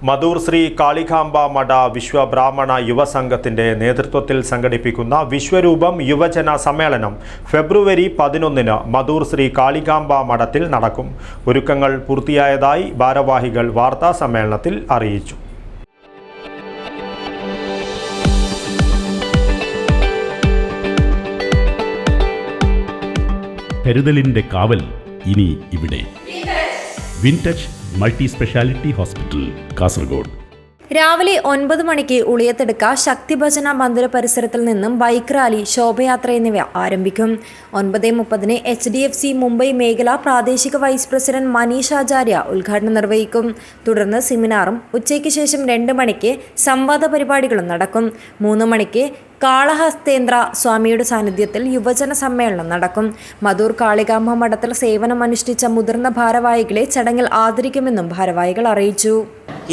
മധൂർ ശ്രീ കാളികാംബ മഠ വിശ്വബ്രാഹ്മണ യുവസംഘത്തിന്റെ നേതൃത്വത്തിൽ സംഘടിപ്പിക്കുന്ന വിശ്വരൂപം യുവജന സമ്മേളനം ഫെബ്രുവരി 11 മധൂർ ശ്രീ കാളികാംബ മഠത്തിൽ നടക്കും. ഒരുക്കങ്ങൾ പൂർത്തിയായതായി ഭാരവാഹികൾ വാർത്താ സമ്മേളനത്തിൽ അറിയിച്ചു. കരുതലിന്റെ കാവൽ ഇനി ഇവിടെ. വിൻടച്ച് മൾട്ടി സ്പെഷ്യാലിറ്റി ഹോസ്പിറ്റൽ, കാസർഗോഡ്. രാവിലെ 9 മണിക്ക് ഉളിയത്തെടുക്ക ശക്തിഭജന മന്ദിര പരിസരത്തിൽ നിന്നും ബൈക്ക് റാലി, ശോഭയാത്ര എന്നിവ ആരംഭിക്കും. 9:30 HDFC മുംബൈ മേഖല പ്രാദേശിക വൈസ് പ്രസിഡന്റ് മനീഷ് ആചാര്യ ഉദ്ഘാടനം നിർവഹിക്കും. തുടർന്ന് സെമിനാറും ഉച്ചയ്ക്ക് ശേഷം 2 മണിക്ക് സംവാദ പരിപാടികളും നടക്കും. 3 മണിക്ക് കാളഹസ്തേന്ദ്ര സ്വാമിയുടെ സാന്നിധ്യത്തിൽ യുവജന സമ്മേളനം നടക്കും. മധൂർ കാളികാംബ മഠത്തിൽ സേവനമനുഷ്ഠിച്ച മുതിർന്ന ഭാരവാഹികളെ ചടങ്ങിൽ ആദരിക്കുമെന്നും ഭാരവാഹികൾ അറിയിച്ചു.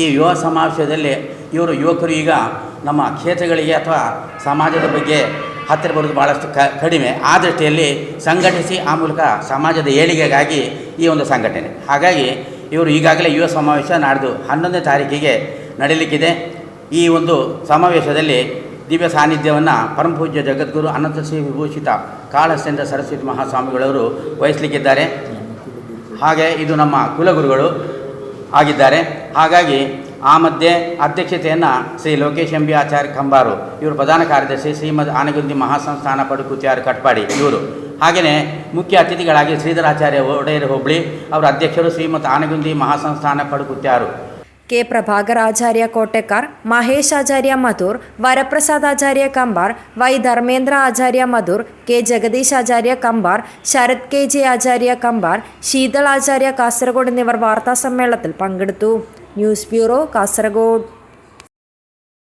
ಈ ಯುವ ಸಮಾವೇಶದಲ್ಲಿ ಯುವಕರು ಈಗ ನಮ್ಮ ಕ್ಷೇತ್ರಗಳಿಗೆ ಅಥವಾ ಸಮಾಜದ ಬಗ್ಗೆ ಹತ್ತಿರ ಬರೋದು ಭಾಳಷ್ಟು ಕಡಿಮೆ. ಆ ದೃಷ್ಟಿಯಲ್ಲಿ ಸಂಘಟಿಸಿ ಆ ಮೂಲಕ ಸಮಾಜದ ಏಳಿಗೆಗಾಗಿ ಈ ಒಂದು ಸಂಘಟನೆ. ಹಾಗಾಗಿ ಇವರು ಈಗಾಗಲೇ ಯುವ ಸಮಾವೇಶ ನಾಡ್ದು 11ನೇ ತಾರೀಕಿಗೆ ನಡೆಯಲಿಕ್ಕಿದೆ. ಈ ಒಂದು ಸಮಾವೇಶದಲ್ಲಿ ದಿವ್ಯ ಸಾನ್ನಿಧ್ಯವನ್ನು ಪರಮಪೂಜ್ಯ ಜಗದ್ಗುರು ಅನಂತ ಶ್ರೀ ವಿಭೂಷಿತ ಕಾಳಹಸ್ತೇಂದ್ರ ಸರಸ್ವತಿ ಮಹಾಸ್ವಾಮಿಗಳವರು ವಹಿಸಲಿಕ್ಕಿದ್ದಾರೆ. ಹಾಗೆ ಇದು ನಮ್ಮ ಕುಲಗುರುಗಳು ಆಗಿದ್ದಾರೆ. ಹಾಗಾಗಿ ಆ ಮಧ್ಯೆ ಅಧ್ಯಕ್ಷತೆಯನ್ನು ಶ್ರೀ ಲೋಕೇಶ್ ಎಂಬಿ ಆಚಾರ್ಯ ಕಂಬಾರು, ಇವರು ಪ್ರಧಾನ ಕಾರ್ಯದರ್ಶಿ, ಶ್ರೀಮದ್ ಆನೆಗುಂದಿ ಮಹಾಸಂಸ್ಥಾನ ಪಡುಕುತ್ಯಾರು ಕಟ್ಪಾಡಿ ಇವರು. ಹಾಗೆಯೇ ಮುಖ್ಯ ಅತಿಥಿಗಳಾಗಿ ಶ್ರೀಧರಾಚಾರ್ಯ ಒಡೆಯರ್ ಹೋಬಳಿ ಅವರ ಅಧ್ಯಕ್ಷರು, ಶ್ರೀಮದ್ ಆನೆಗುಂದಿ ಮಹಾಸಂಸ್ಥಾನ ಪಡುಕುತ್ಯಾರು. കെ പ്രഭാകർ ആചാര്യ കോട്ടക്കാർ, മഹേഷ് ആചാര്യ മധൂർ, വരപ്രസാദ് ആചാര്യ കമ്പാർ, വൈ ധർമ്മേന്ദ്ര ആചാര്യ മധൂർ, കെ ജഗദീഷ് ആചാര്യ കമ്പാർ, ശരത് KJ ആചാര്യ കമ്പാർ, ശീതൾ ആചാര്യ കാസർഗോഡ് എന്നിവർ വാർത്താ സമ്മേളനത്തിൽ പങ്കെടുത്തു. News bureau, Kasaragod.